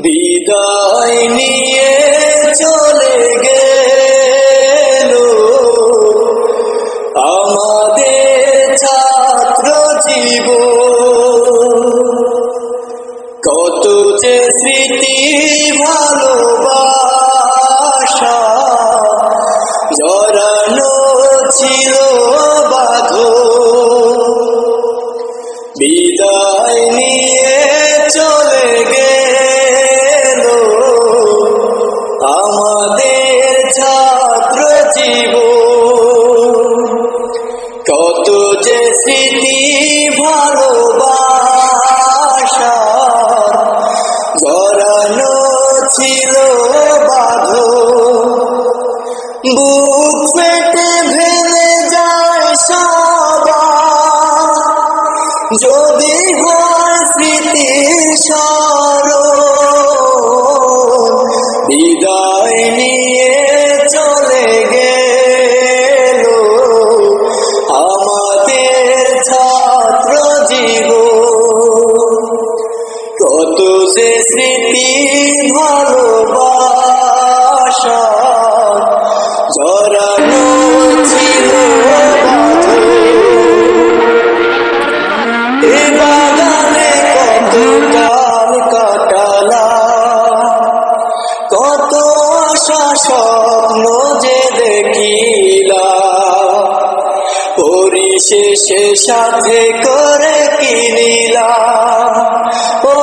বিদায় নিয়ে চলে গেল আমাদের ছাত্র জীবন। কত যে স্মৃতি ভালোবাসা জড়ানো ছিল বাঁধন। বিদায় নিয়ে চলে গেল আমাদের ছাত্র জীবন। কত যে স্মৃতি ভালোবাসা জড়ানো ছিল বাঁধন। বুক ফেটে ভেঙে যায় সবার যদি হয় স্মৃতির স্মরণ। বিদায় নিয়ে চলে গেল আমাদের ছাত্র জীবন। কত যে স্মৃতি ভালোবাসা জড়ানো ছিল বাঁধনে। কত কাল কাটালাম, কত আশা স্বপ্ন যে দেখিলাম, পরিশেষে সাথে করে কিনিলাম। ও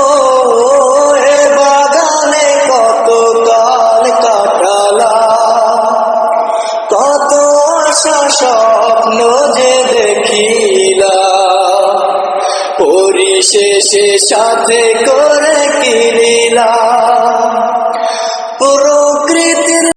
বাগানে কত কাল কাটালাম, কত আশা স্বপ্ন যে দেখিলাম, পরিশেষে সাথে করে কিনিলাম।